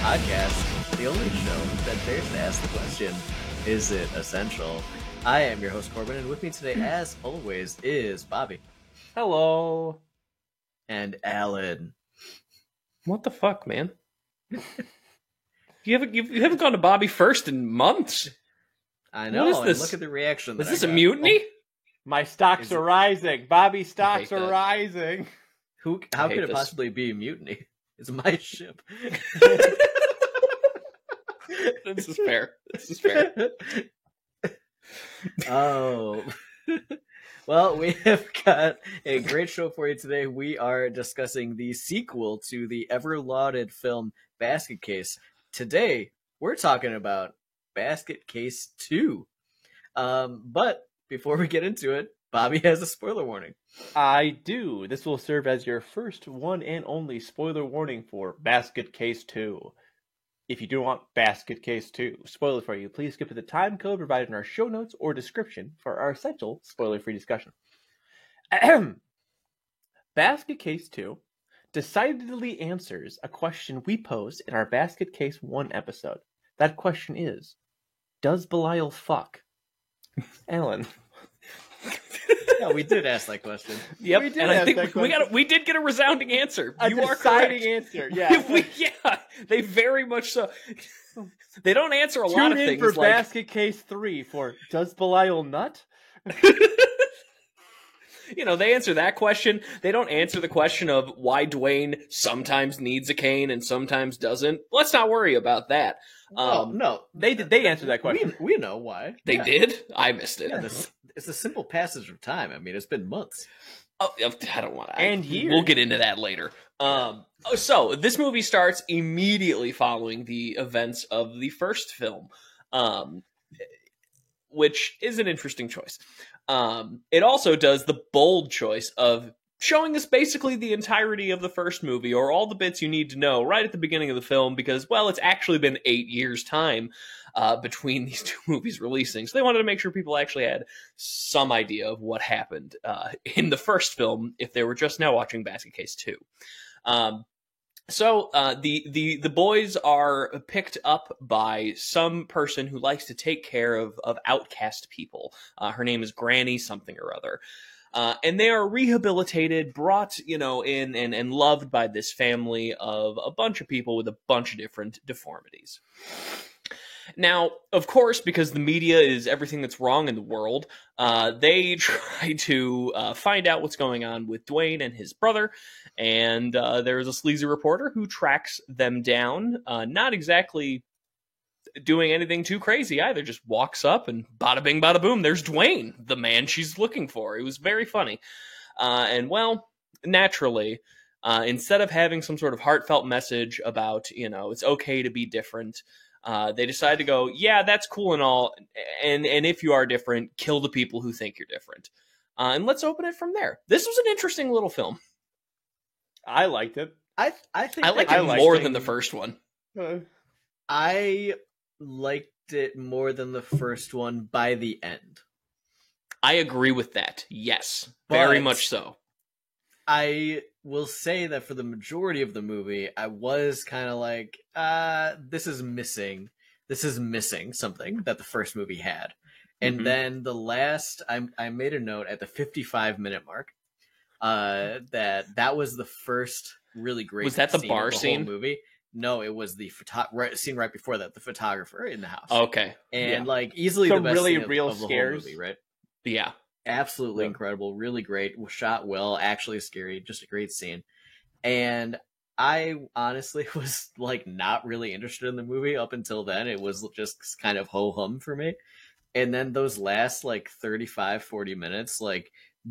podcast, the only show that dares to ask the question, is it essential? I am your host, Corbin, and with me today, as always, is Bobby. Hello. And Alan. What the fuck, man? You haven't gone to Bobby first in months. I know, what is this? Look at the reaction. Is this a mutiny? My stocks are rising. Bobby's stocks are that. rising. How could it this. possibly be a mutiny? It's my ship. This is fair. This is fair. Oh. Well, we have got a great show for you today. We are discussing the sequel to the ever-lauded film Basket Case. Today, we're talking about Basket Case 2. But before we get into it, Bobby has a spoiler warning. I do. This will serve as your first one and only spoiler warning for Basket Case 2. If you do want Basket Case 2 spoiler for you, please skip to the time code provided in our show notes or description for our essential spoiler-free discussion. Basket Case 2 decidedly answers a question we posed in our Basket Case 1 episode. That question is, does Belial fuck? Alan. Yeah, we did ask that question. Yep, We did and I ask think that we question. we did get a resounding answer. A You are deciding correct. answer, yeah. Yeah, they very much so. They don't answer a lot Tune of in things for like Basket Case 3 for does Belial nut? they answer that question. They don't answer the question of why Dwayne sometimes needs a cane and sometimes doesn't. Let's not worry about that. No. They answered that question. We know why. They Yeah. did? I missed it. Yeah, it's a simple passage of time. I mean, it's been months. Oh, I don't want to. And years. We'll get into that later. So this movie starts immediately following the events of the first film, which is an interesting choice. It also does the bold choice of showing us basically the entirety of the first movie, or all the bits you need to know right at the beginning of the film, because, well, it's actually been 8 years' time between these two movies releasing. So they wanted to make sure people actually had some idea of what happened in the first film if they were just now watching Basket Case 2. So the boys are picked up by some person who likes to take care of outcast people. Her name is Granny something or other. And they are rehabilitated, brought, in and loved by this family of a bunch of people with a bunch of different deformities. Now, of course, because the media is everything that's wrong in the world, they try to find out what's going on with Dwayne and his brother, and there's a sleazy reporter who tracks them down, not exactly doing anything too crazy either, just walks up and bada bing, bada boom, there's Dwayne, the man she's looking for. It was very funny. And, well, naturally, instead of having some sort of heartfelt message about, it's okay to be different, they decide to go, yeah, that's cool and all, and if you are different, kill the people who think you're different. And let's open it from there. This was an interesting little film. I liked it. I think I liked that- it more than the first one. I liked it more than the first one by the end. I agree with that. Yes, very But- much so. I will say that for the majority of the movie, I was kind of like, this is missing something that the first movie had. And Mhm. then the last, I made a note at the 55-minute mark, that was the first really great Was that the scene bar of the scene? whole movie. No, it was the scene right before that, the photographer in the house. Okay. And easily Some the best really scene of real the scares. whole movie, right? Yeah. Absolutely Yeah. incredible, really great, shot well, actually scary, just a great scene. And I honestly was not really interested in the movie up until then. It was just kind of ho-hum for me. And then those last 35, 40 minutes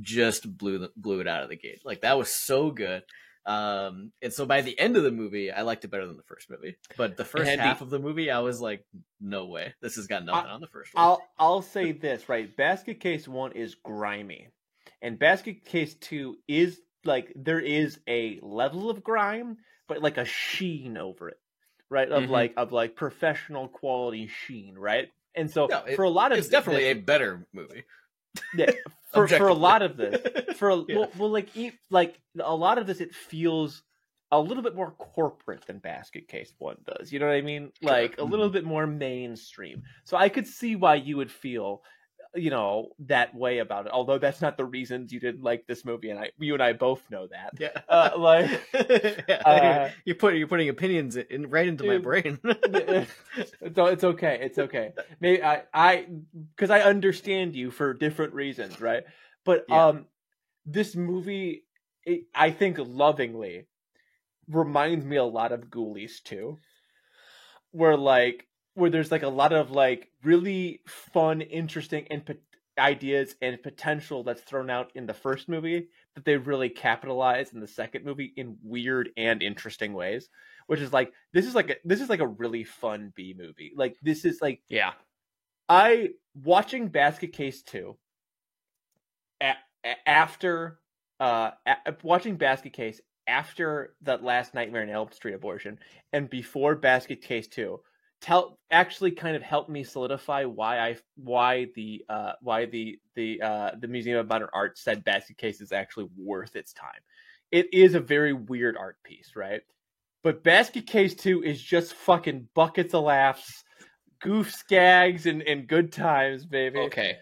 just blew it out of the gate. That was so good. And so by the end of the movie, I liked it better than the first movie. But the first half of the movie, I was like, no way. This has got nothing on the first one. I'll say this, right? Basket Case 1 is grimy. And Basket Case 2 is there is a level of grime, but a sheen over it. Right? Of Mhm. Professional quality sheen, right? And so No, for a lot of it's definitely a better movie. Yeah, for a Objectively. lot of this, Yeah. a lot of this, it feels a little bit more corporate than Basket Case 1 does. You know what I mean? Like a little bit more mainstream. So I could see why you would feel, that way about it. Although that's not the reasons you didn't like this movie, and you and I both know that. Yeah. You're putting opinions right into my brain. It's okay. It's okay. Maybe because I understand you for different reasons, right? But this movie, I think lovingly, reminds me a lot of Ghoulies too, where there's like a lot of like really fun, interesting ideas and potential that's thrown out in the first movie that they really capitalize in the second movie in weird and interesting ways. Which is like this is like a really fun B movie. Like this is like watching Basket Case 2 after watching Basket Case after that last Nightmare on Elm Street abortion and before Basket Case 2 actually kind of helped me solidify why the Museum of Modern Art said Basket Case is actually worth its time. It is a very weird art piece, right? But Basket Case 2 is just fucking buckets of laughs, goofs, gags, and good times, baby. Okay.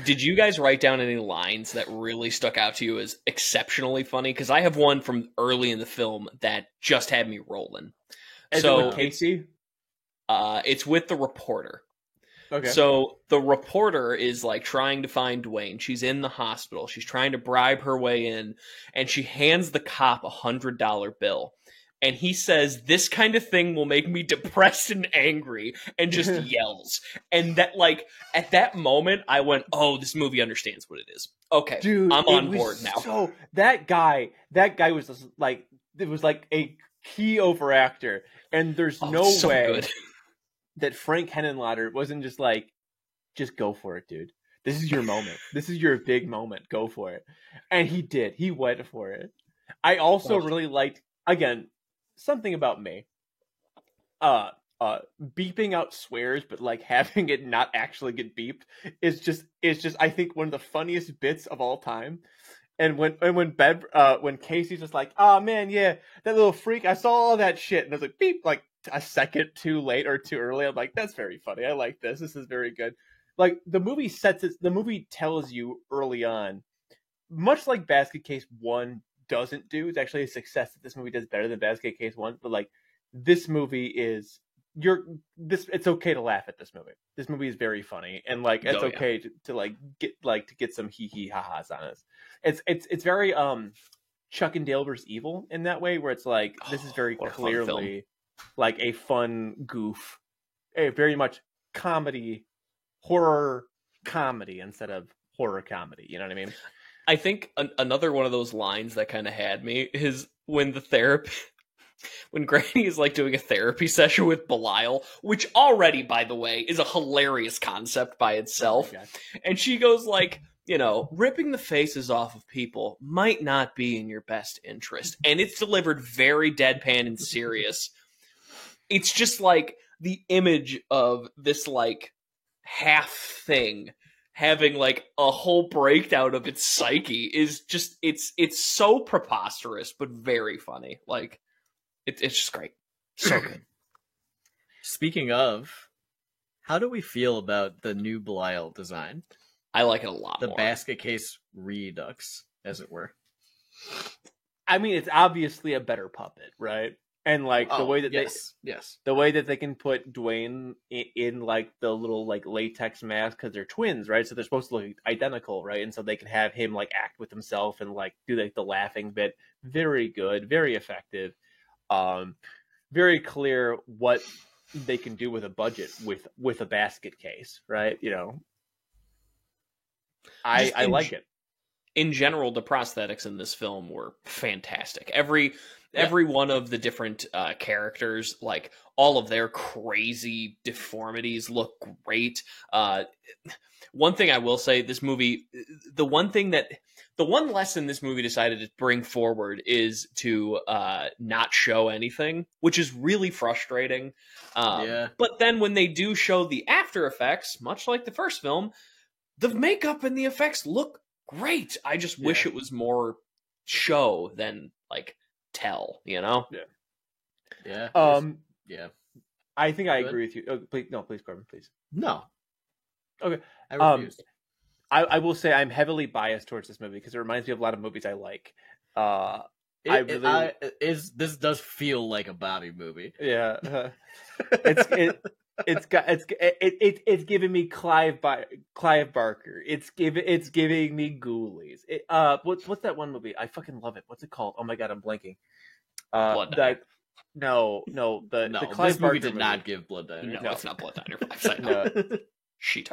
Did you guys write down any lines that really stuck out to you as exceptionally funny? Because I have one from early in the film that just had me rolling. Is it with Casey? It's with the reporter. Okay. So the reporter is like trying to find Dwayne. She's in the hospital. She's trying to bribe her way in, and she hands the cop $100 bill. And he says, "This kind of thing will make me depressed and angry," and just yells. And that, like, at that moment, I went, "Oh, this movie understands what it is." Okay, dude, I'm on board now. So that guy was just like, it was like a key overactor, and there's no way that Frank Henenlotter wasn't just like, "Just go for it, dude. This is your moment. This is your big moment. Go for it." And he did. He went for it. I also really liked, again, something about me, beeping out swears, but like having it not actually get beeped is just I think one of the funniest bits of all time. And when Casey's just like, "Oh man, yeah, that little freak, I saw all that shit," and I was like, beep, like a second too late or too early. I'm like, that's very funny. I like this. This is very good. Like the movie tells you early on, much like Basket Case 1 doesn't do. It's actually a success that this movie does better than Basket Case 1. But like this movie is it's okay to laugh at this movie. This movie is very funny, and like it's okay to get some hee hee ha ha's on us. It's very Chuck and Dale vs. Evil in that way, where it's like this is very clearly like a fun goof, a very much horror comedy instead of horror comedy. You know what I mean? I think another one of those lines that kind of had me is when when Granny is like doing a therapy session with Belial, which already, by the way, is a hilarious concept by itself. Oh, and she goes like, ripping the faces off of people might not be in your best interest. And it's delivered very deadpan and serious. It's just like the image of this like half thing having like a whole breakdown of its psyche is just it's so preposterous but very funny. Like it's just great. So good. Speaking of, how do we feel about the new Belial design? I like it a lot more. The Basket Case Redux, as it were. I mean, it's obviously a better puppet, right? And like the way that the way that they can put Dwayne in like the little like latex mask, because they're twins, right? So they're supposed to look identical, right? And so they can have him like act with himself and like do like the laughing bit. Very good, very effective. Very clear what they can do with a budget with a Basket Case, right? I like it. In general, the prosthetics in this film were fantastic. Every one of the different characters, like all of their crazy deformities look great. One thing I will say, this movie, the one lesson this movie decided to bring forward is to not show anything, which is really frustrating. But then when they do show the after effects, much like the first film, the makeup and the effects look great. I just wish it was more show than like tell, you know? Yeah. Yeah. I think I Good. agree with you. Oh, please, Corbin, please. No. Okay. I refuse. I will say I'm heavily biased towards this movie because it reminds me of a lot of movies I like. This does feel like a Bobby movie. Yeah. It's giving me Clive Barker. It's giving me Ghoulies. What's that one movie? I fucking love it. What's it called? Oh my god, I'm blanking. Blood Diner. No, the Clive this movie Barker did not give Blood Diner. No, it's not Blood Diner 5. No. Sheet.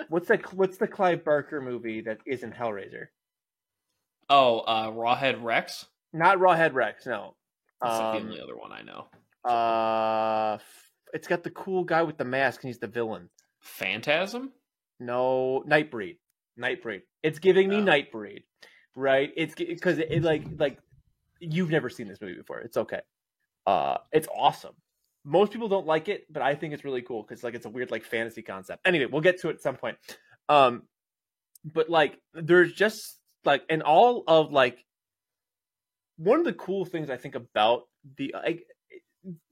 What's the Clive Barker movie that isn't Hellraiser? Oh, Rawhead Rex? Not Rawhead Rex, no. That's like the only other one I know. It's got the cool guy with the mask and he's the villain. Phantasm? No, Nightbreed. It's giving me Nightbreed, right? It's because it like you've never seen this movie before. It's okay. It's awesome. Most people don't like it, but I think it's really cool because like it's a weird like fantasy concept. Anyway, we'll get to it at some point. But like there's just like and all of like one of the cool things I think about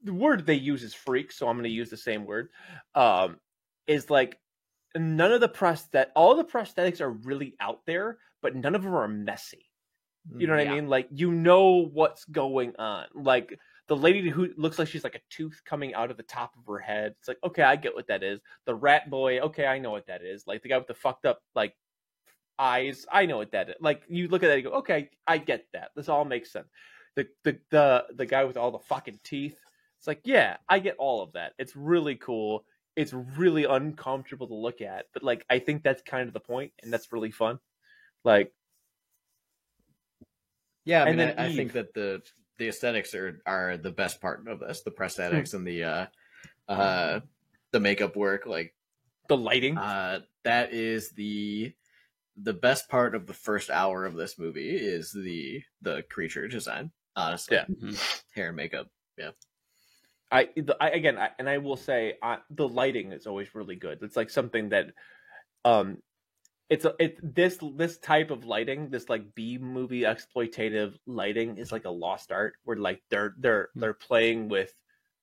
the word they use is freak, so I'm going to use the same word. Is like none of the all the prosthetics are really out there, but none of them are messy. You know what I mean? Like you know what's going on. Like the lady who looks like she's like a tooth coming out of the top of her head. It's like, okay, I get what that is. The rat boy, okay, I know what that is. Like the guy with the fucked up like eyes, I know what that is. Like you look at that and you go, okay, I get that. This all makes sense. The guy with all the fucking teeth. It's like, yeah, I get all of that. It's really cool. It's really uncomfortable to look at, but like I think that's kind of the point, and that's really fun. Like, yeah, I mean, I think that the aesthetics are the best part of this. The prosthetics and the makeup work, like the lighting. That is the best part of the first hour of this movie is the creature design. Honestly, hair and makeup. Yeah. I will say the lighting is always really good. It's like something that, this type of lighting, this like B movie exploitative lighting is like a lost art where like they're playing with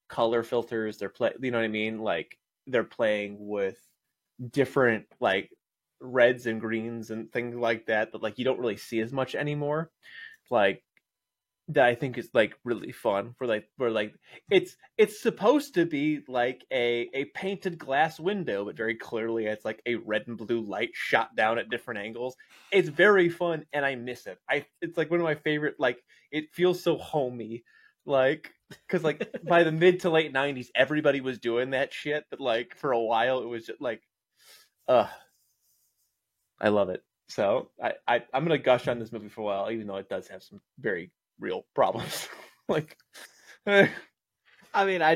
color filters. You know what I mean? Like they're playing with different like reds and greens and things like that like you don't really see as much anymore. Like that I think is like really fun for like it's supposed to be like a painted glass window, but very clearly it's like a red and blue light shot down at different angles. It's very fun and I miss it. It's like one of my favorite, like it feels so homey, like because like by the mid to late 90s everybody was doing that shit, but like for a while it was just like I love it. So I'm gonna gush on this movie for a while, even though it does have some very real problems. Like, I mean, I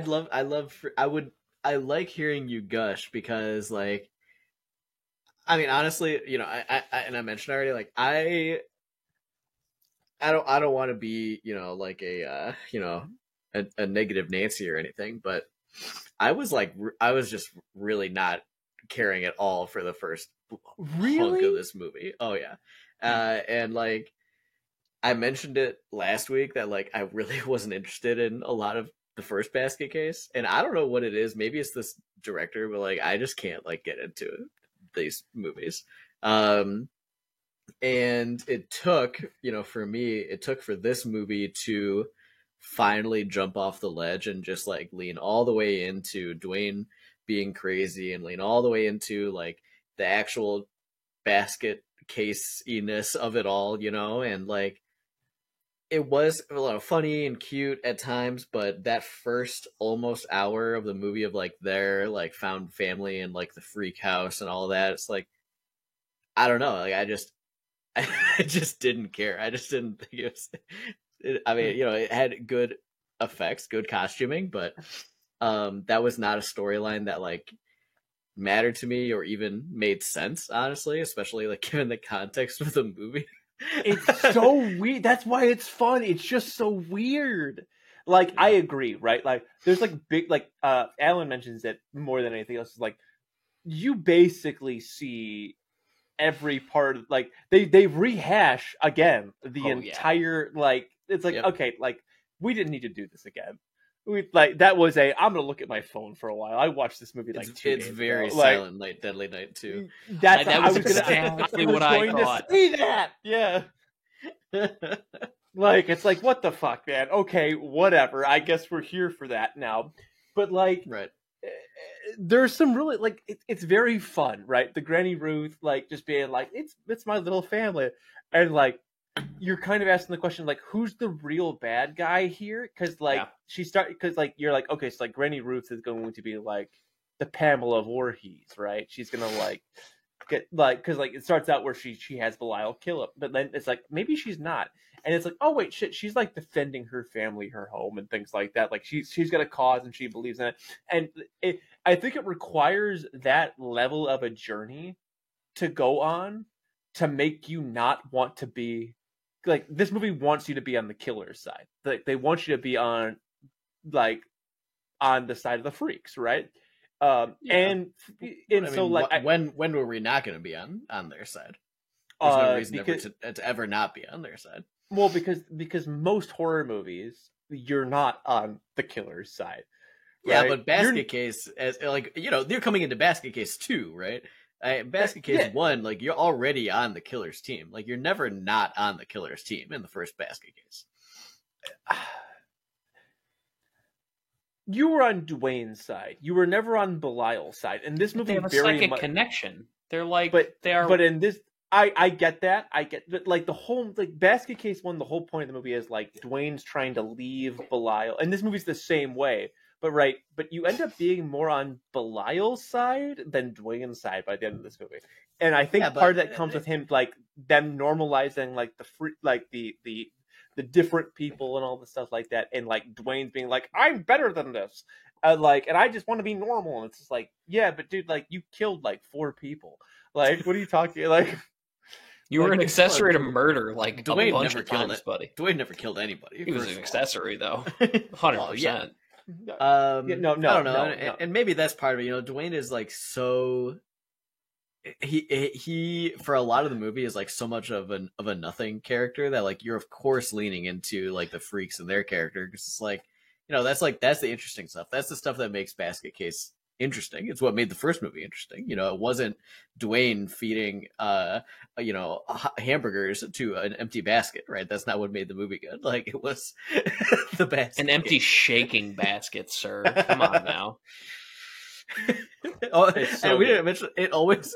like hearing you gush because, like, I mean, honestly, you know, I mentioned already, like, I don't want to be, you know, like a negative Nancy or anything, but I was just really not caring at all for the first hunk of this movie. Oh yeah, and like. I mentioned it last week that like I really wasn't interested in a lot of the first Basket Case, and I don't know what it is. Maybe it's this director, but like I just can't like get into these movies. And it took, you know, for this movie to finally jump off the ledge and just like lean all the way into Dwayne being crazy and lean all the way into like the actual basket case-iness of it all, you know, and like it was a lot of funny and cute at times, but that first almost hour of the movie of like their like found family and like the freak house and all that, it's like I don't know, like I just didn't care. I just didn't think it was. I mean, you know, it had good effects, good costuming, but that was not a storyline that like mattered to me or even made sense, honestly, especially like given the context of the movie. It's so weird. That's why it's fun. It's just so weird. Like, I agree, right? Like, there's like big, like, Alan mentions it more than anything else. Is like, you basically see every part of, like they rehash again the entire like it's like okay, like we didn't need to do this again. We like that was I'm gonna look at my phone for a while. I watched this movie like it's 2 days very ago. Silent Night, Deadly Night too. That's that was exactly what I going thought. to say that. Yeah. Like it's like what the fuck, man? Okay, whatever. I guess we're here for that now. But like right. There's some really like it's very fun, right? The Granny Ruth like just being like it's my little family, and like you're kind of asking the question like who's the real bad guy here? Because like because like you're like okay, so like Granny Ruth is going to be like the Pamela Voorhees, right? She's gonna like get like because like it starts out where she has Belial kill him, but then it's like maybe she's not, and it's like oh wait shit, she's like defending her family, her home, and things like that. Like she's got a cause and she believes in it, and I think it requires that level of a journey to go on to make you not want to be like this movie wants you to be on the killer's side. Like they want you to be on like on the side of the freaks, right? And so like when were we not going to be on their side? There's no reason to ever not be on their side. Well, because most horror movies you're not on the killer's side. Right? Yeah, but Basket Case, as like they're coming into Basket Case 2, right? Basket Case 1, like you're already on the killer's team. Like you're never not on the killer's team in the first Basket Case. You were on Dwayne's side. You were never on Belial's side. And this movie they have a psychic connection. They're like, but in this, I get that. But like the whole like Basket Case 1, the whole point of the movie is like Dwayne's trying to leave Belial, and this movie's the same way. But you end up being more on Belial's side than Dwayne's side by the end of this movie. And I think part of that comes with him like them normalizing like the different people and all the stuff like that, and like Dwayne's being like, I'm better than this, and I just want to be normal. And it's just like, yeah, but dude, like you killed like 4 people. Like, what are you talking like? You were an accessory to murder, like Dwayne a bunch never of killed times, buddy. Dwayne never killed anybody. He was an accessory, though. 100%. No. I don't know, and maybe that's part of it. Dwayne is like so. He for a lot of the movie is like so much of a nothing character that like you're of course leaning into like the freaks and their character because it's like that's the interesting stuff. That's the stuff that makes Basket Case interesting. It's what made the first movie interesting. It wasn't Dwayne feeding hamburgers to an empty basket, right? That's not what made the movie good. Like it was the basket. An empty shaking basket, sir. Come on now. And we didn't mention it always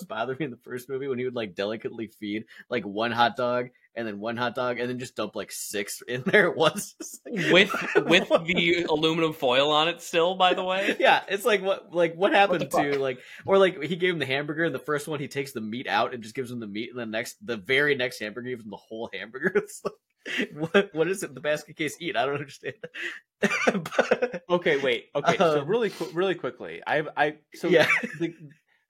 bothered me in the first movie when he would like delicately feed like one hot dog and then one hot dog and then just dump like 6 in there at once. with the aluminum foil on it still, by the way. Yeah, it's like what happened to like, or like he gave him the hamburger and the first one he takes the meat out and just gives him the meat, and the very next hamburger gives him the whole hamburger. It's like, what is it the Basket Case eat? I don't understand. Okay, wait. Okay, so really quickly,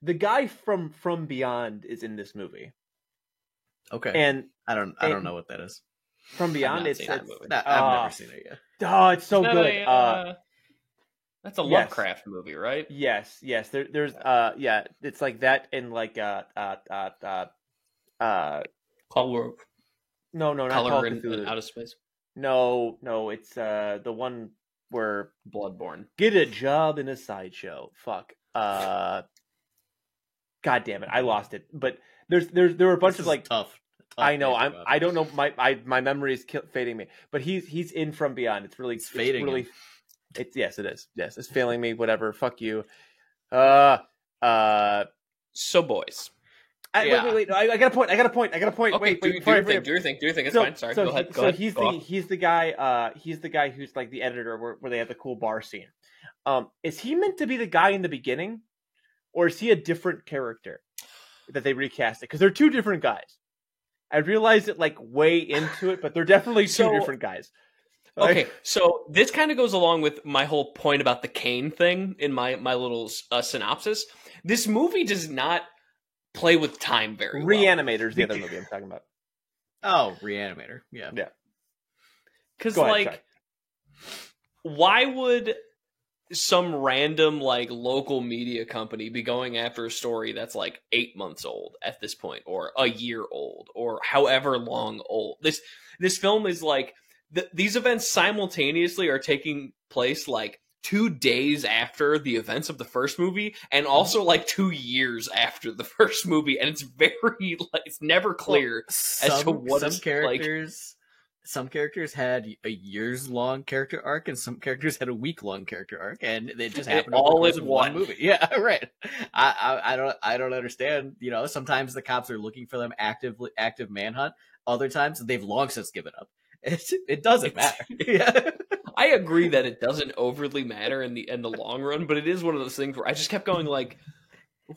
the guy from Beyond is in this movie. Okay, and I don't know what that is. From Beyond, I've never seen it yet. Oh, it's so good. That's a Lovecraft movie, right? Yes. There's it's like that and like Color. No, not Color Call in Outer Space. No, it's the one where Bloodborne. Get a job in a sideshow. Fuck. God damn it, I lost it. But there were a bunch of like tough. I know. I don't know. My memory is fading me. But he's in From Beyond. It's really fading. Really, yes, it is. Yes, it's failing me. Whatever. Fuck you. So boys. Wait. No, I got a point. Okay, wait. Do your thing. It's fine. Sorry. Go ahead. He's the guy. He's the guy who's like the editor where they have the cool bar scene. Is he meant to be the guy in the beginning, or is he a different character that they recast it? Because they're 2 different guys. I realized it like way into it, but they're definitely 2 different guys. Okay, so this kind of goes along with my whole point about the Kane thing in my little synopsis. This movie does not play with time very well. Reanimator's the other movie I'm talking about. Oh, Reanimator. Yeah. Because why would some random like local media company be going after a story that's like 8 months old at this point, or a year old, or however long old. This film is like these events simultaneously are taking place like 2 days after the events of the first movie, and also like 2 years after the first movie, and it's very like it's never clear as to what some it's characters. Some characters had a years-long character arc, and some characters had a week-long character arc, and they just happened all in in one one movie. Yeah, right. I don't understand. You know, sometimes the cops are looking for them active manhunt. Other times they've long since given up. It doesn't matter. Yeah. I agree that it doesn't overly matter in the long run, but it is one of those things where I just kept going like,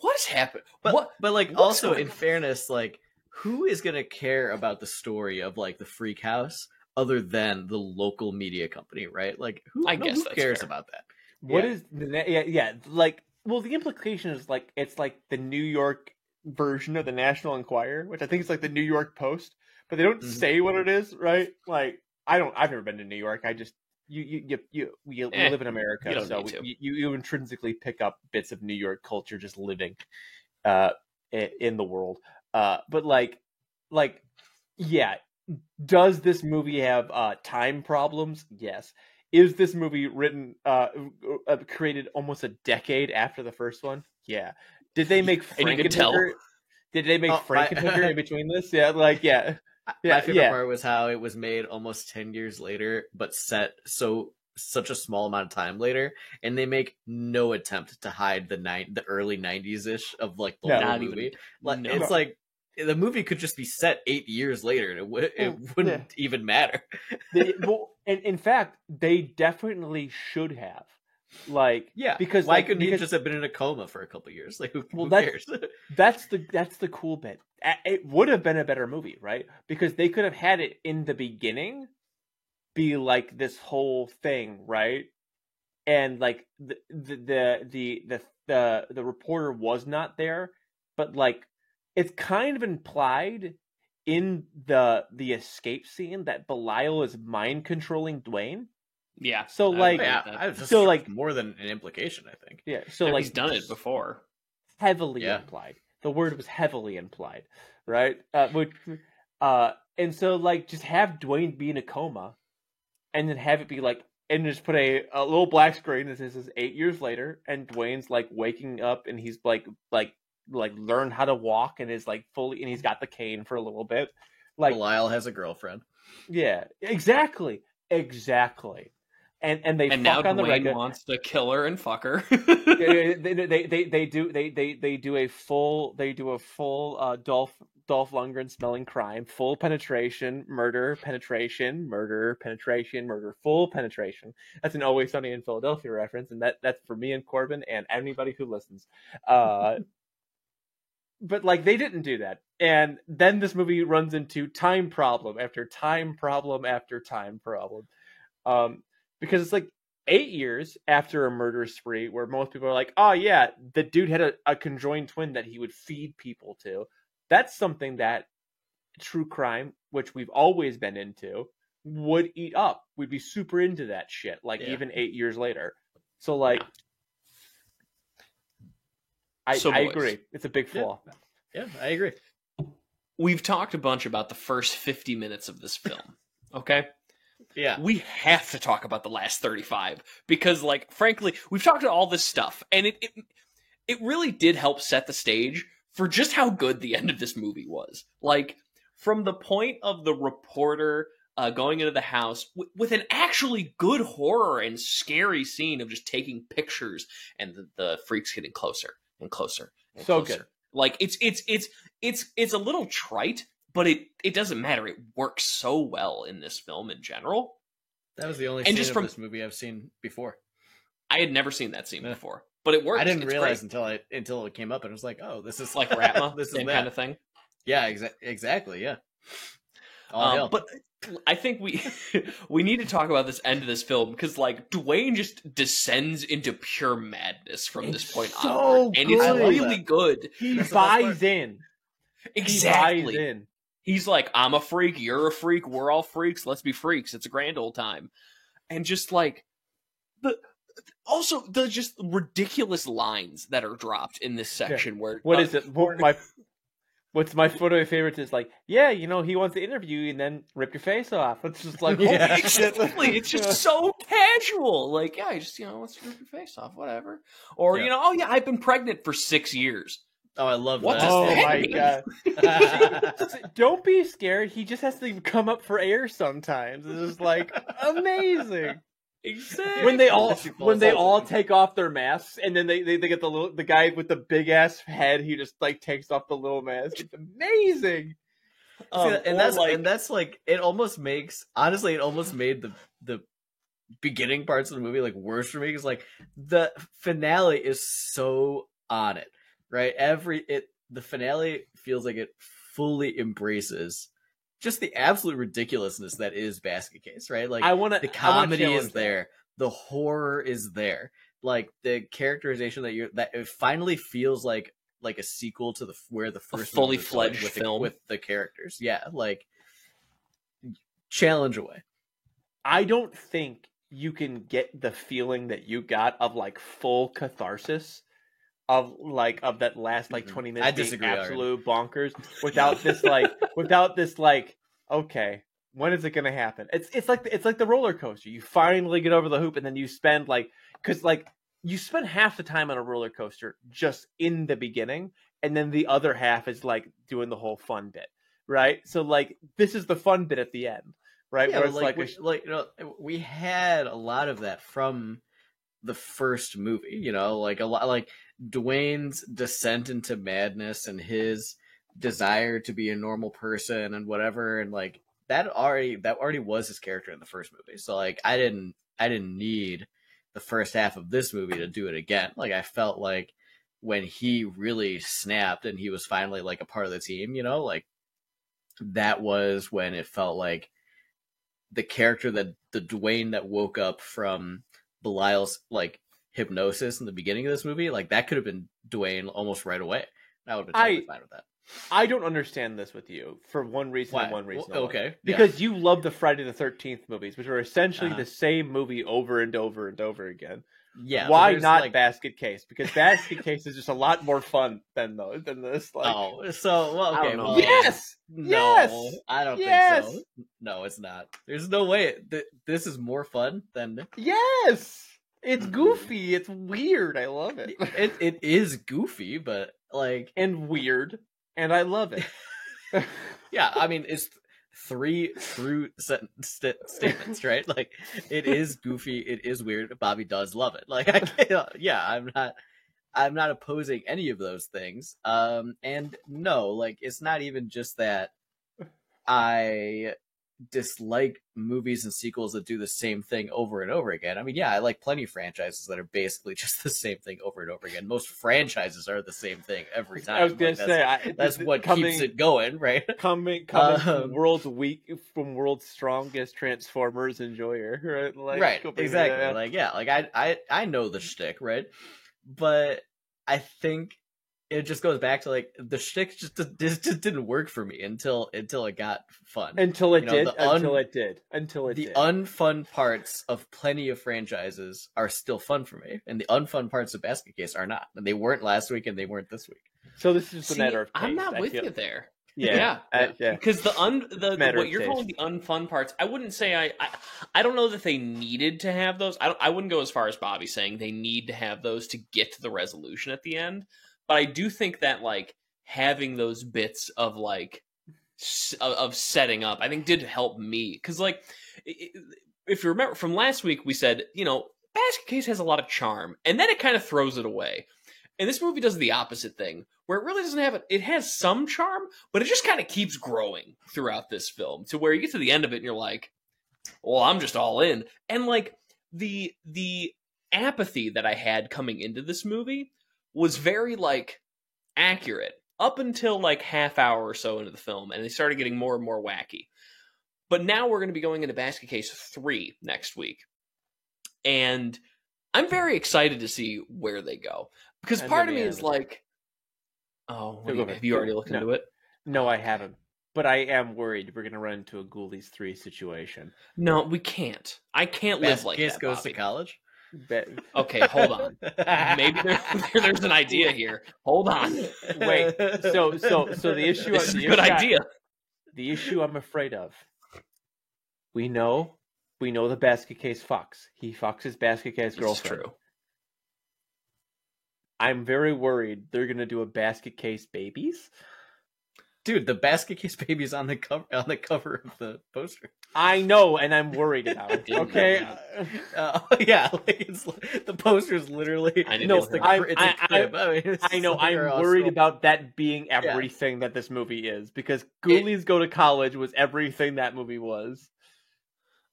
what has happened? But like what's also going in on? fairness, like who is gonna care about the story of like the Freak House other than the local media company, right? Like who guess that's cares fair. about that? What Yeah. is yeah, like, well, the implication is like it's like the New York version of the National Enquirer, which I think is like the New York Post, but they don't Mhm. say what it is, right? Like I've never been to New York. I just you live in America, you don't so need to. you intrinsically pick up bits of New York culture just living in the world. But like yeah, does this movie have time problems? Yes. Is this movie written created almost a decade after the first one? Yeah. Did they make And you can tell. Frankenhooker? Did they make Frankenhooker in between this? Yeah, like yeah. My favorite part was how it was made almost 10 years later, but set such a small amount of time later, and they make no attempt to hide the early 90s ish of like the No. whole Not movie. even- Like no. it's like the movie could just be set 8 years later, and it wouldn't even matter. Well, and in fact, they definitely should have. Like, Yeah, because why like, couldn't he because just have been in a coma for a couple years? Like, who that's- cares? that's the cool bit. It would have been a better movie, right? Because they could have had it in the beginning be like this whole thing, right? And like the reporter was not there, but like it's kind of implied in the escape scene that Belial is mind controlling Dwayne. Yeah. So like Yeah, I was just so like more than an implication, I think. yeah, so No, like he's done it before. heavily Yeah. implied. The word was heavily implied, right? And so like just have Dwayne be in a coma, and then have it be like, and just put a little black screen that says 8 years later, and Dwayne's like waking up, and he's like learned how to walk, and is like fully, and he's got the cane for a little bit, like Belial has a girlfriend. yeah, exactly, and they And fuck now on the Dwayne regular. wants to kill her and fuck her. They do a full Dolph Lundgren smelling crime, full penetration, murder, penetration, murder, penetration, murder, full penetration. That's an Always Sunny in Philadelphia reference, and that's for me and Corbin and anybody who listens. But like they didn't do that, and then this movie runs into time problem after time problem after time problem, because it's like 8 years after a murder spree where most people are like, oh yeah, the dude had a conjoined twin that he would feed people to. That's something that true crime, which we've always been into, would eat up. We'd be super into that shit, like Yeah. even 8 years later. So like, I So, boys. agree. It's a big flaw. Yeah, I agree. We've talked a bunch about the first 50 minutes of this film. Okay? Yeah. We have to talk about the last 35 because, like, frankly, we've talked about all this stuff, and it really did help set the stage for just how good the end of this movie was. Like, from the point of the reporter going into the house with an actually good horror and scary scene of just taking pictures and the freaks getting closer and closer and So closer. good. Like, it's a little trite, but it doesn't matter. It works so well in this film in general. That was the only And scene just of from- this movie I've seen before. I had never seen that scene Yeah. before, but it works. I didn't It's realize great. until it came up, and I was like, "Oh, this is Like Ratma, this is same that kind of thing. Yeah, exactly. Yeah. All hail. But I think we need to talk about this end of this film because like Dwayne just descends into pure madness from this point so onward, and it's good. really good. He That's the best buys part. in. He buys Exactly. in. He's like, I'm a freak, you're a freak, we're all freaks, let's be freaks. It's a grand old time. And just like Also, the just ridiculous lines that are dropped in this section where What is it? What's my photo of favorites is like, yeah, he wants to interview you and then rip your face off. It's just like, Yeah. exactly. It's just so casual. Like, yeah, just let's rip your face off, whatever. Or oh yeah, I've been pregnant for 6 years. Oh, I love What that. does oh that my mean? god! Don't be scared. He just has to come up for air sometimes. It's just like amazing. Exactly. When they all take off their masks and then they get the guy with the big ass head, he just like takes off the little mask. It's amazing. That's like it almost made the beginning parts of the movie like worse for me because like the finale is so on it, right? The finale feels like it fully embraces just the absolute ridiculousness that is Basket Case, right? Like the comedy is there, the horror is there, like the characterization that it finally feels like a sequel to where the first fully fledged film with the characters. Yeah, like challenge away. I don't think you can get the feeling that you got of like full catharsis of that last like 20 minutes. I disagree. Absolute bonkers without this like okay, when is it gonna happen? It's like the roller coaster. You finally get over the hoop and then you spend you spend half the time on a roller coaster just in the beginning, and then the other half is like doing the whole fun bit, right? So like this is the fun bit at the end, right? Yeah, where it's we had a lot of that from the first movie, like a lot like Dwayne's descent into madness and his desire to be a normal person and whatever, and like that already was his character in the first movie. So like I didn't need the first half of this movie to do it again. Like I felt like when he really snapped and he was finally like a part of the team, like that was when it felt like the character the Dwayne that woke up from Belial's like hypnosis in the beginning of this movie, like that could have been Dwayne almost right away. I would have been totally fine with that. I don't understand this with you for one reason. Why? And one reason. Well, okay, because you love the Friday the 13th movies, which are essentially the same movie over and over and over again. Yeah. Why not Basket Case? Because Basket Case is just a lot more fun than this. Like, okay. Well, yes. No, yes. I don't think so. No, it's not. There's no way this is more fun than. Yes. It's goofy. It's weird. I love it. It is goofy, but like and weird, and I love it. Yeah, I mean it's 3 true statements, right? Like it is goofy, it is weird. Bobby does love it. Like I'm not opposing any of those things. And no, like it's not even just that I dislike movies and sequels that do the same thing over and over again. I mean, yeah, I like plenty of franchises that are basically just the same thing over and over again. Most franchises are the same thing every time. I was gonna say that's what keeps it going, right? Coming from world's strongest Transformers enjoyer, right? Like, right, exactly. I know the shtick, right? But I think it just goes back to like the shtick just didn't work for me until it got fun. Until it did. The unfun parts of plenty of franchises are still fun for me, and the unfun parts of Basket Case are not. And they weren't last week, and they weren't this week. So this is a matter of taste. I'm not with you there. Yeah. Because what you're calling the unfun parts, I wouldn't say I don't know that they needed to have those. I wouldn't go as far as Bobby saying they need to have those to get to the resolution at the end. But I do think that like having those bits of like of setting up, I think did help me because like if you remember from last week, we said Basket Case has a lot of charm, and then it kind of throws it away. And this movie does the opposite thing, where it really doesn't have it. It has some charm, but it just kind of keeps growing throughout this film to where you get to the end of it and you're like, well, I'm just all in. And like the apathy that I had coming into this movie was very like accurate up until like half hour or so into the film, and they started getting more and more wacky. But now we're going to be going into Basket Case 3 next week. And I'm very excited to see where they go. Because part of me is like, have you already looked into it? No, I haven't. But I am worried we're going to run into a Ghoulies 3 situation. No, we can't. I can't live like that, Basket Case goes Bobby. to college? Okay, hold on. Maybe there's an idea here. Hold on. Wait. So the issue. This is a good idea. The issue I'm afraid of. We know the basket case fucks. He fucks his basket case girlfriend. It's true. I'm very worried they're gonna do a basket case babies. Dude, the basket case baby's on the cover of the poster. I know, and I'm worried about it. Okay. Yeah, like the poster's literally. I know. It's a crib. I know. I'm worried about that being everything that this movie is, because Ghoulies Go to College was everything that movie was.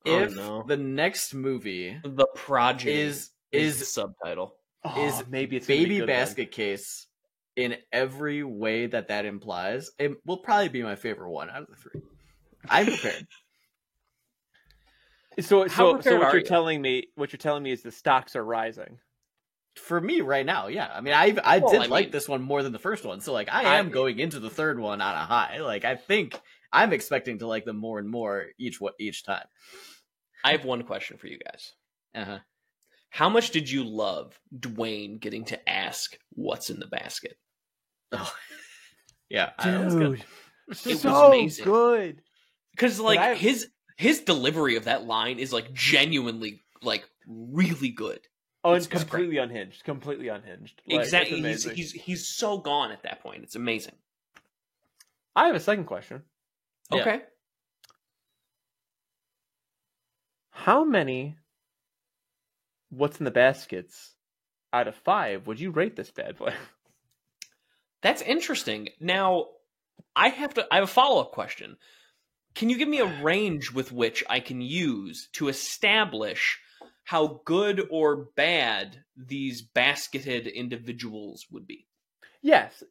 If the next movie, The Prodigy, is the subtitle, maybe it's baby basket case. In every way that implies, it will probably be my favorite one out of the three. I'm prepared. So what you're telling me is the stocks are rising. For me right now, yeah. I mean, I did like this one more than the first one. So like I am going into the third one on a high. Like I think I'm expecting to like them more and more each time. I have one question for you guys. Uh-huh. How much did you love Dwayne getting to ask what's in the basket? Oh, yeah, dude, it was good. It was amazing. Good. Because like his delivery of that line is like genuinely like really good. Oh, it's completely unhinged. Completely unhinged. Like, exactly. He's so gone at that point. It's amazing. I have a second question. Okay. Yeah. How many what's in the baskets out of 5 would you rate this bad boy? That's interesting. Now, I have a follow-up question. Can you give me a range with which I can use to establish how good or bad these basketed individuals would be? Yes.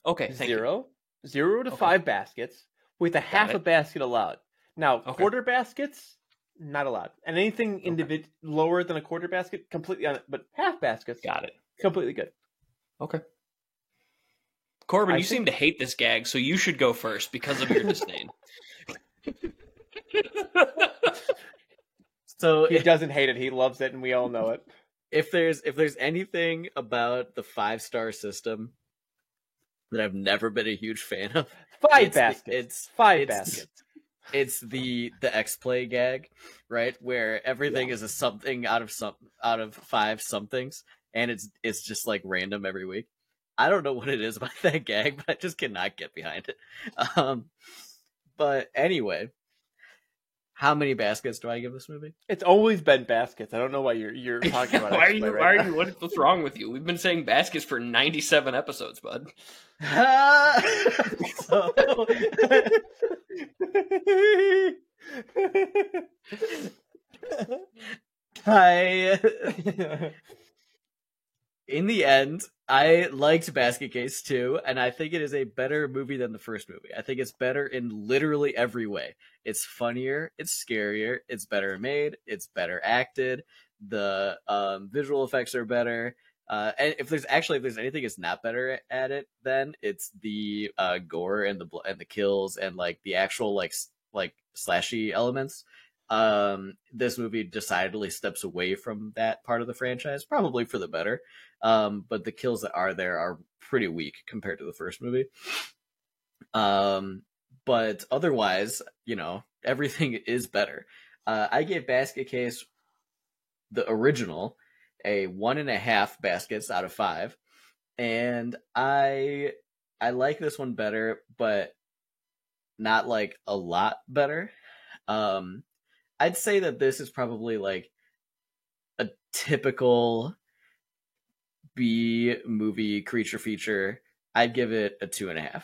Okay, thank you. 0 to 5 baskets with a half a basket allowed. Now, quarter baskets, not allowed. And anything lower than a quarter basket, completely on it. But half baskets, got it. Completely good. Okay. Corbin, you seem to hate this gag, so you should go first because of your disdain. So he doesn't hate it; he loves it, and we all know it. If there's anything about the 5-star system that I've never been a huge fan of, 5 baskets. It's the X-Play gag, right? Where everything is a something out of 5 somethings, and it's just like random every week. I don't know what it is about that gag, but I just cannot get behind it. But anyway, how many baskets do I give this movie? It's always been baskets. I don't know why you're talking about it. What's wrong with you? We've been saying baskets for 97 episodes, bud. In the end, I liked Basket Case 2, and I think it is a better movie than the first movie. I think it's better in literally every way. It's funnier, it's scarier, it's better made, it's better acted, the visual effects are better. And if there's anything that's not better at it, then it's the gore and the kills and like the actual like slashy elements. This movie decidedly steps away from that part of the franchise, probably for the better. But the kills that are there are pretty weak compared to the first movie. But otherwise, everything is better. I gave Basket Case, the original, a 1.5 baskets out of 5. And I like this one better, but not like a lot better. I'd say that this is probably like a typical B movie creature feature. I'd give it a 2.5.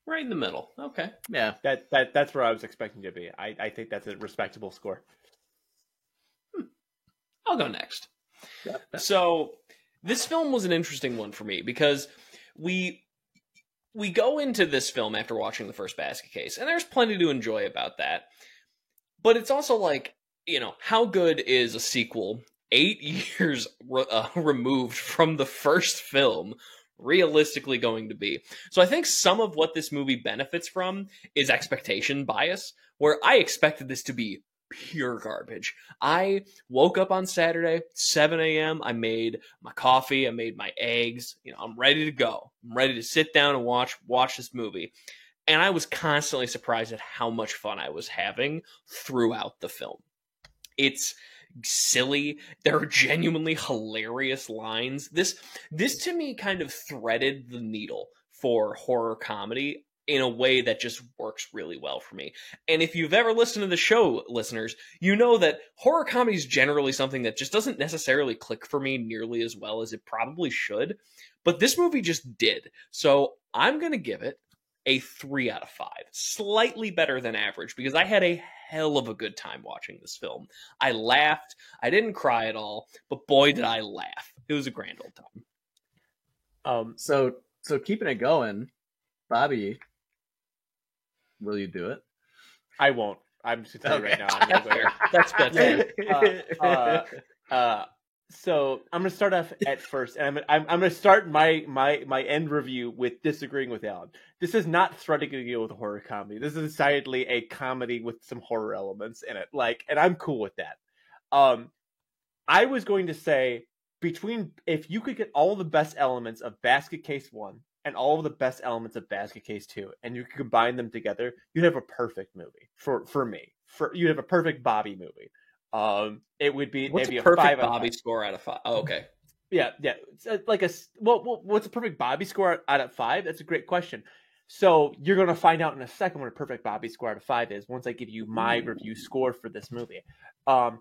Right in the middle. Okay. Yeah. That's where I was expecting to be. I think that's a respectable score. I'll go next. Yeah. So this film was an interesting one for me because we go into this film after watching the first Basket Case, and there's plenty to enjoy about that. But it's also like, how good is a sequel 8 years removed from the first film realistically going to be? So I think some of what this movie benefits from is expectation bias, where I expected this to be pure garbage. I woke up on Saturday, 7 a.m. I made my coffee. I made my eggs. I'm ready to go. I'm ready to sit down and watch this movie. And I was constantly surprised at how much fun I was having throughout the film. It's silly. There are genuinely hilarious lines. This to me kind of threaded the needle for horror comedy in a way that just works really well for me. And if you've ever listened to the show, listeners, you know that horror comedy is generally something that just doesn't necessarily click for me nearly as well as it probably should. But this movie just did. So I'm going to give it a 3 out of 5. Slightly better than average because I had a hell of a good time watching this film. I laughed. I didn't cry at all, but boy did I laugh. It was a grand old time. So keeping it going, Bobby, will you do it? I won't. I'm just gonna tell you right now. I'm gonna go. That's fair. So I'm gonna start off at first, and I'm gonna start my end review with disagreeing with Alan. This is not threading a needle with a horror comedy. This is decidedly a comedy with some horror elements in it. And I'm cool with that. I was going to say if you could get all the best elements of Basket Case 1 and all of the best elements of Basket Case 2, and you could combine them together, you'd have a perfect movie for me. You'd have a perfect Bobby movie. It would be what's maybe a perfect 5 out of Bobby 5. score out of 5? Oh, okay. Yeah. It's like what's a perfect Bobby score out of 5? That's a great question. So you're going to find out in a second what a perfect Bobby score out of 5 is once I give you my review score for this movie. Fun,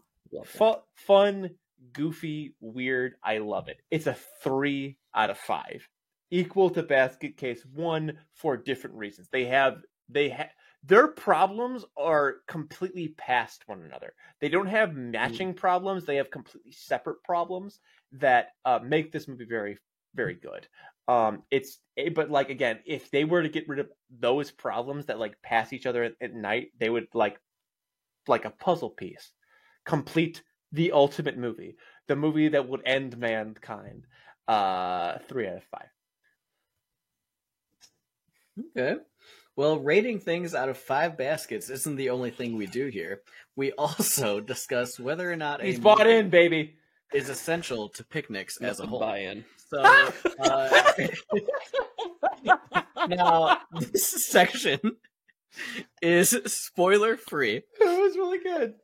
goofy, weird. I love it. It's a 3 out of 5, equal to Basket Case 1 for different reasons. Their problems are completely past one another. They don't have matching problems. They have completely separate problems that make this movie very, very good. But like, again, if they were to get rid of those problems that like pass each other at night, they would like a puzzle piece, complete the ultimate movie, the movie that would end mankind. 3 out of 5. Okay. Well, rating things out of 5 baskets isn't the only thing we do here. We also discuss whether or not He's bought in, baby. Is essential to picnics as a whole. Buy in. So now this section is spoiler free. It was really good.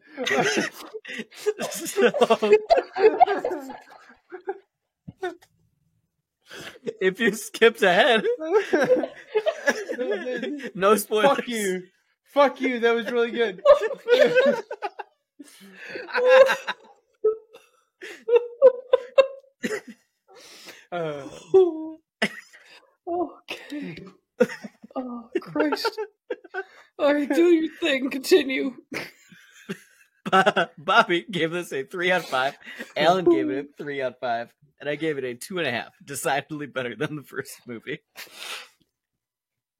If you skipped ahead, no spoilers. Fuck you. That was really good. Okay. Oh, Christ. All right, do your thing. Continue. Bobby gave this a 3 out of 5. Alan gave it a 3 out of 5. And I gave it a 2.5. Decidedly better than the first movie.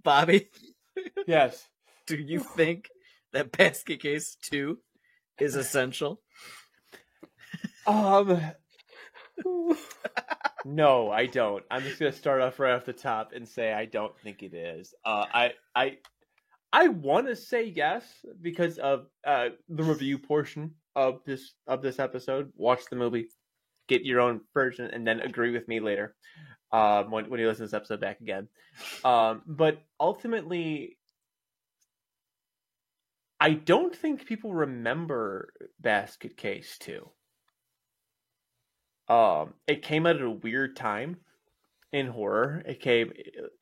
Bobby? Yes. Do you think that Basket Case 2 is essential? No, I don't. I'm just gonna start off right off the top and say I don't think it is. I want to say yes because of the review portion of this episode. Watch the movie, get your own version, and then agree with me later when you listen to this episode back again. But ultimately, I don't think people remember Basket Case 2. It came out at a weird time in horror. And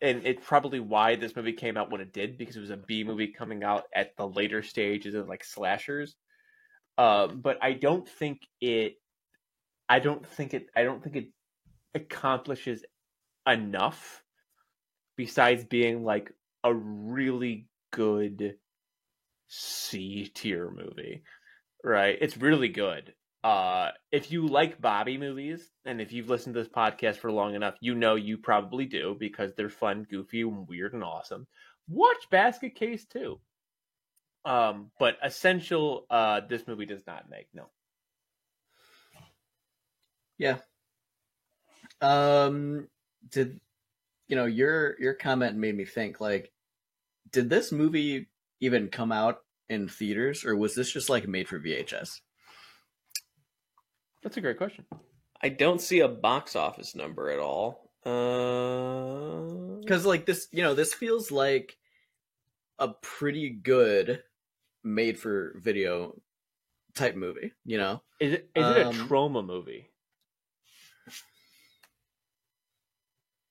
it's probably why this movie came out when it did, because it was a B movie coming out at the later stages of like slashers. But I don't think it accomplishes enough besides being like a really good C tier movie, right? It's really good. If you like Bobby movies, and if you've listened to this podcast for long enough, you probably do, because they're fun, goofy, and weird and awesome. Watch Basket Case 2. But essential, this movie does not make, no. Yeah. Your comment made me think, like, did this movie even come out in theaters, or was this just like made for VHS? That's a great question. I don't see a box office number at all. Because like this, this feels like a pretty good made for video type movie. Is it a trauma movie?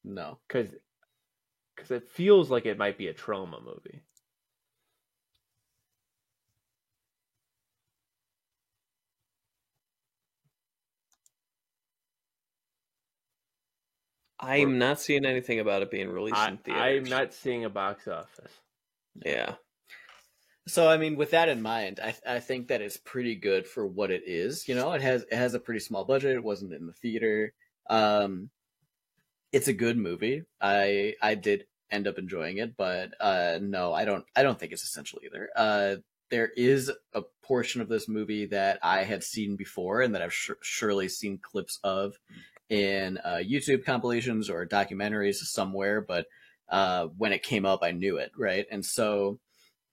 No, because it feels like it might be a trauma movie. I'm not seeing anything about it being released in theaters. I'm not seeing a box office. Yeah. So I mean, with that in mind, I think that it's pretty good for what it is. It has a pretty small budget. It wasn't in the theater. It's a good movie. I did end up enjoying it, but no, I don't think it's essential either. There is a portion of this movie that I had seen before and that I've surely seen clips of in YouTube compilations or documentaries somewhere, but when it came up, I knew it, right? And so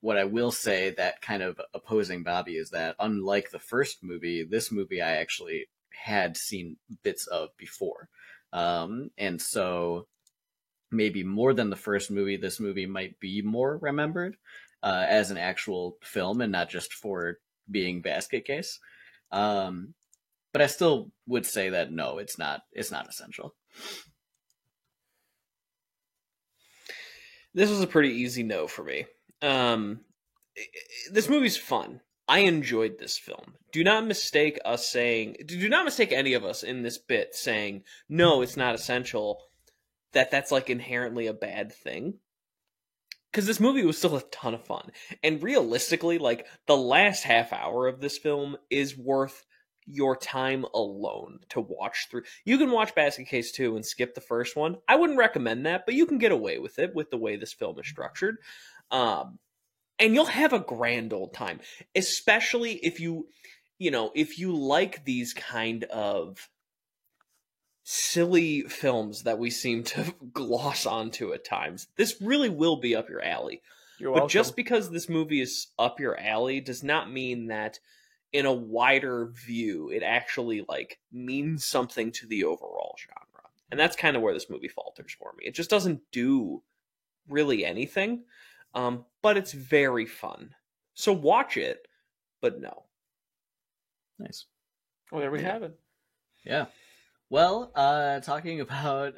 what I will say that kind of opposing Bobby is that unlike the first movie, this movie I actually had seen bits of before. And so maybe more than the first movie, this movie might be more remembered as an actual film and not just for being Basket Case. But I still would say that no, it's not essential. This was a pretty easy no for me. This movie's fun. I enjoyed this film. Do not mistake any of us in this bit saying, no, it's not essential, that's like inherently a bad thing. Because this movie was still a ton of fun. And realistically, like, the last half hour of this film is worth your time alone to watch through. You can watch Basket Case 2 and skip the first one. I wouldn't recommend that, but you can get away with it with the way this film is structured. And you'll have a grand old time, especially if you like these kind of silly films that we seem to gloss onto at times. This really will be up your alley. You're welcome. But just because this movie is up your alley does not mean that in a wider view, it actually like means something to the overall genre. And that's kind of where this movie falters for me. It just doesn't do really anything. But it's very fun. So watch it, but no. Nice. Well, there we have it. Yeah. Well, talking about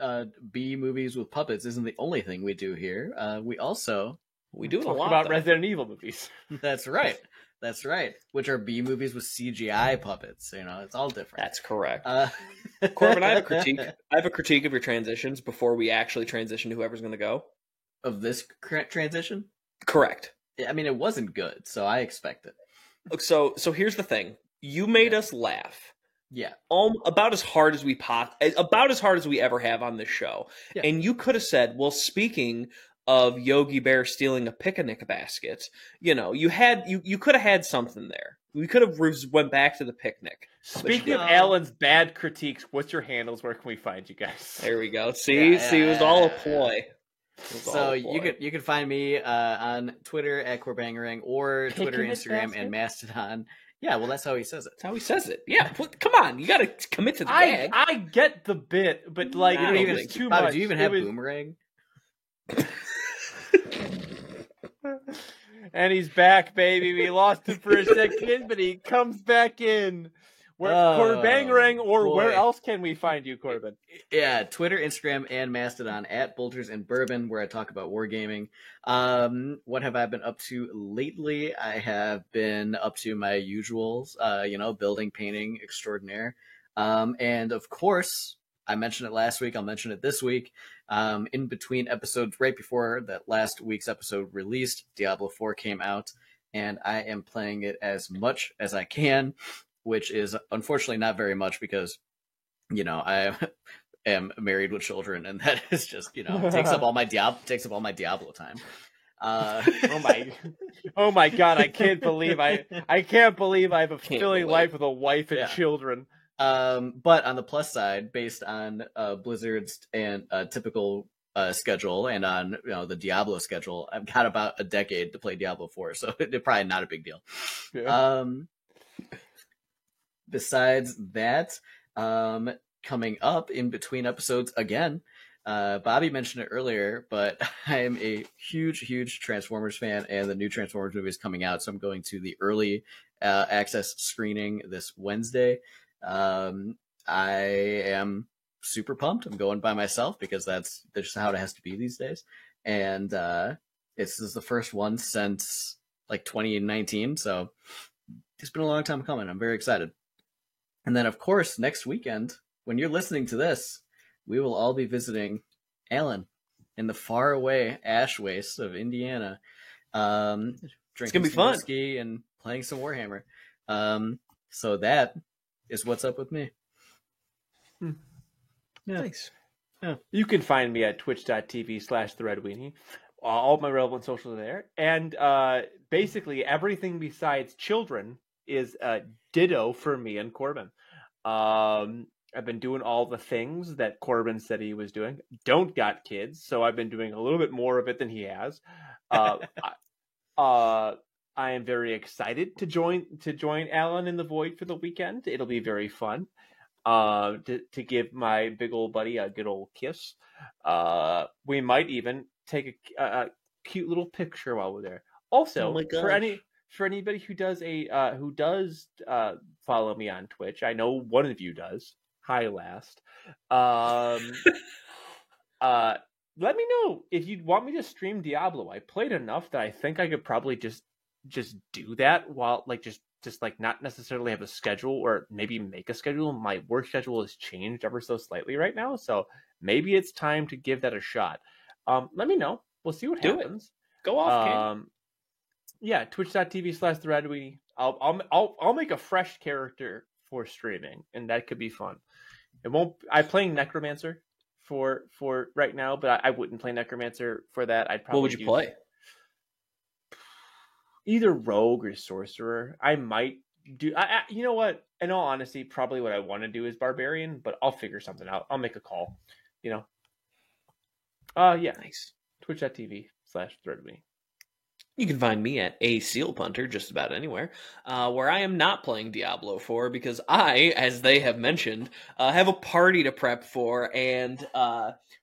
B movies with puppets isn't the only thing we do here. We do talk a lot about Resident Evil movies. That's right. That's right. Which are B movies with CGI puppets. It's all different. That's correct. Corbin, I have a critique. I have a critique of your transitions before we actually transition to whoever's going to go. Of this transition? Correct. I mean, it wasn't good, so I expect it. So here's the thing. You made us laugh. Yeah. About as hard as we ever have on this show. Yeah. And you could have said, well, speaking of Yogi Bear stealing a picnic basket, you could have had something there. We could have went back to the picnic. Speaking of Alan's bad critiques, what's your handles? Where can we find you guys? There we go. See, it was all a ploy. So you can find me on Twitter at Corbangerang or Twitter, Instagram, and Mastodon. Yeah, well, that's how he says it. That's how he says it. Yeah, come on, you got to commit to the gag. I get the bit, but like it's too much. Do you even have Boomerang? And he's back, baby. We lost him for a second, but he comes back in. Corbangerang, or where else can we find you, Corbin? Yeah, Twitter, Instagram, and Mastodon at Bolters and Bourbon, where I talk about wargaming. What have I been up to lately? I have been up to my usuals, building, painting extraordinaire. And of course, I mentioned it last week. I'll mention it this week. In between episodes, right before that last week's episode released, Diablo 4 came out, and I am playing it as much as I can, which is unfortunately not very much because, I am married with children, and that is just, takes up all my Diablo time. Oh my God! I can't believe I have a fulfilling life with a wife and children. But on the plus side, based on Blizzard's and typical schedule and on the Diablo schedule, I've got about a decade to play Diablo 4, so it's probably not a big deal. Yeah. Besides that, coming up in between episodes again, Bobby mentioned it earlier, but I am a huge Transformers fan, and the new Transformers movie is coming out, so I'm going to the early access screening this Wednesday. I am super pumped. I'm going by myself because that's just how it has to be these days. And this is the first one since like 2019, so it's been a long time coming. I'm very excited. And then, of course, next weekend, when you're listening to this, we will all be visiting Alan in the faraway ash waste of Indiana. Drinking It's gonna be some fun. whiskey and playing some Warhammer. So that is what's up with me. Yeah. Nice. You can find me at twitch.tv/theredweenie. All my relevant socials are there. And basically everything besides children is ditto for me and Corbin. I've been doing all the things that Corbin said he was doing. Don't got kids, so I've been doing a little bit more of it than he has. I am very excited to join Alan in the Void for the weekend. It'll be very fun. To give my big old buddy a good old kiss. We might even take a cute little picture while we're there. Also, Oh my for anybody who does follow me on Twitch, I know one of you does. Hi, last. Let me know if you'd want me to stream Diablo. I played enough that I think I could probably just do that while just not necessarily have a schedule, or maybe make a schedule. My work schedule has changed ever so slightly right now, so maybe it's time to give that a shot. Let me know. We'll see what happens. Go off, King. Yeah, twitch.tv/theredweenie. I'll make a fresh character for streaming, and that could be fun. It won't. I'm playing Necromancer for right now, but I wouldn't play Necromancer for that. I'd probably. What would you play? Either rogue or sorcerer. I might do. You know what? In all honesty, probably what I want to do is barbarian, but I'll figure something out. I'll make a call. Yeah. Nice. Twitch.tv/threadweenie. You can find me at a Seal Punter just about anywhere, where I am not playing Diablo 4 because I, as they have mentioned, have a party to prep for, and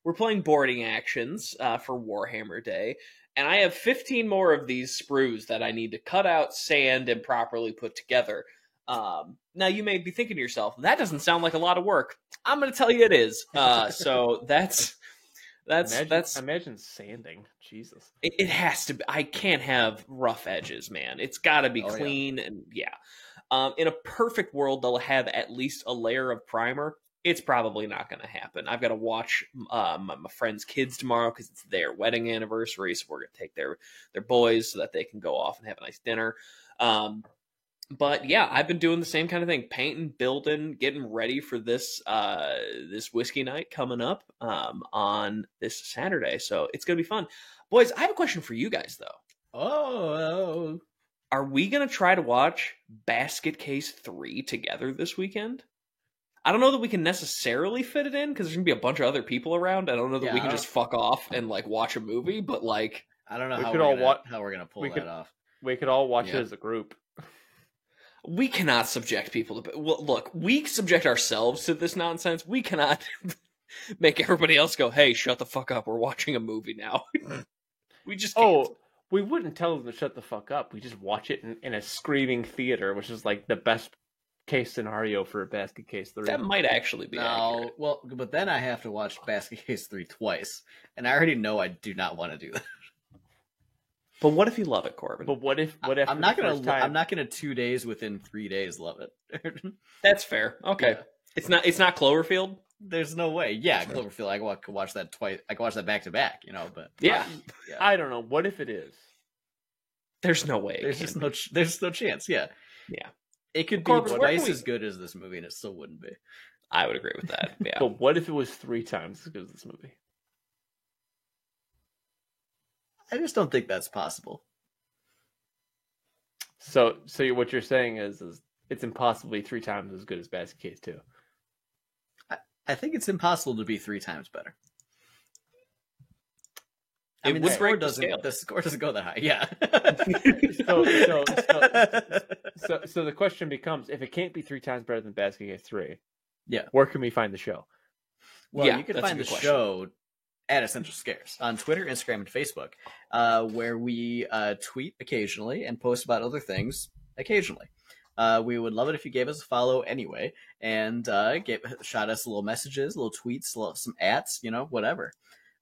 we're playing boarding actions for Warhammer Day, and I have 15 more of these sprues that I need to cut out, sand, and properly put together. Now you may be thinking to yourself, that doesn't sound like a lot of work. I'm going to tell you it is. So that's imagine sanding. Jesus. It has to be. I can't have rough edges, man. It's got to be clean. Yeah. And in a perfect world, they'll have at least a layer of primer. It's probably not going to happen. I've got to watch my friend's kids tomorrow because it's their wedding anniversary. So we're going to take their boys so that they can go off and have a nice dinner. But yeah, I've been doing the same kind of thing, painting, building, getting ready for this whiskey night coming up on this Saturday. So it's going to be fun. Boys, I have a question for you guys, though. Oh. Are we going to try to watch Basket Case 3 together this weekend? I don't know that we can necessarily fit it in because there's going to be a bunch of other people around. I don't know that we can just fuck off and watch a movie, but I don't know how we're going to pull that off. We could all watch it as a group. We cannot subject people to... Well, look, we subject ourselves to this nonsense. We cannot make everybody else go, hey, shut the fuck up. We're watching a movie now. We just can't. Oh, we wouldn't tell them to shut the fuck up. We just watch it in a screaming theater, which is the best case scenario for a Basket Case 3. That might actually be accurate. Well, but then I have to watch Basket Case 3 twice. And I already know I do not want to do that. But what if you love it, Corbin? But what if I'm not gonna 2 days within 3 days love it. That's fair. Okay. Yeah. It's not Cloverfield? There's no way. Yeah, Cloverfield. I could watch that twice. I could watch that back to back. But yeah. I don't know. What if it is? There's no way. There's no chance. Yeah. Yeah. It could be twice as good as this movie, and it still wouldn't be. I would agree with that. Yeah. But what if it was 3 times as good as this movie? I just don't think that's possible. So what you're saying is it's impossibly 3 times as good as Basket Case 2. I think it's impossible to be 3 times better. I It mean, would the score break the doesn't. scale. The score doesn't go that high. Yeah. So the question becomes, if it can't be 3 times better than Basket Case 3, Yeah. where can we find the show? Well, Yeah, you can that's a find the good question. show at Essential Scares on Twitter, Instagram, and Facebook, where we tweet occasionally and post about other things occasionally. We would love it if you gave us a follow anyway, and shot us little messages, little tweets, some ats, whatever.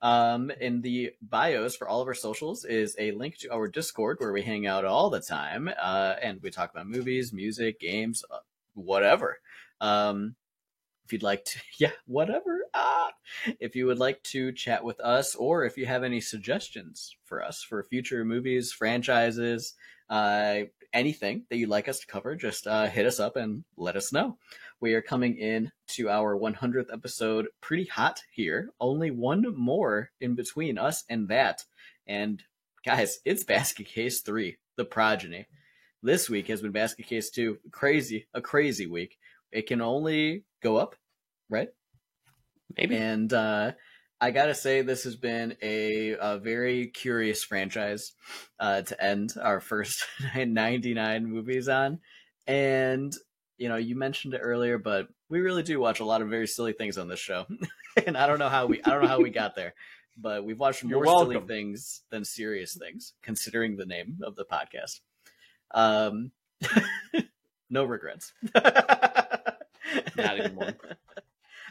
In the bios for all of our socials is a link to our Discord where we hang out all the time, and we talk about movies, music, games, whatever. If you'd like to, whatever. If you would like to chat with us, or if you have any suggestions for us for future movies, franchises, anything that you'd like us to cover, just hit us up and let us know. We are coming in to our 100th episode pretty hot here. Only one more in between us and that. And guys, it's Basket Case 3, The Progeny. This week has been Basket Case 2. A crazy week. It can only go up, right? Maybe. And I gotta say, this has been a very curious franchise to end our first 99 movies on. And you mentioned it earlier, but we really do watch a lot of very silly things on this show. And I don't know how we got there, but we've watched more silly things than serious things, considering the name of the podcast. No regrets. Not anymore.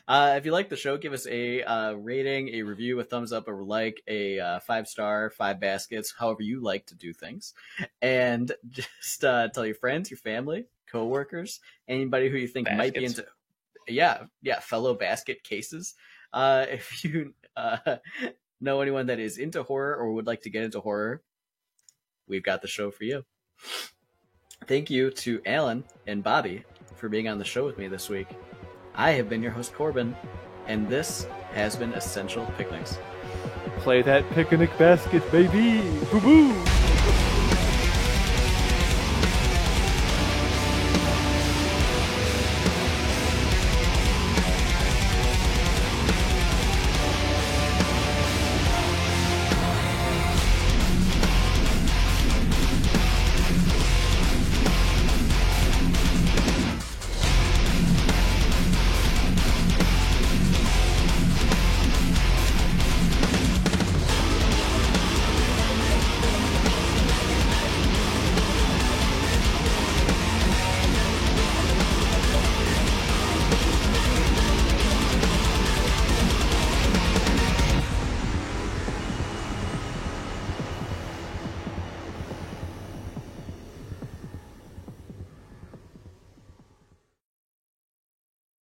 If you like the show, give us a rating, a review, a thumbs up, a like, a 5-star, 5 baskets, however you like to do things. And just tell your friends, your family, coworkers, anybody who you think might be into, fellow basket cases. If you know anyone that is into horror or would like to get into horror, we've got the show for you. Thank you to Alan and Bobby for being on the show with me this week. I have been your host, Corbin, and this has been Essential Picnics. Play that picnic basket, baby! Boo-boo!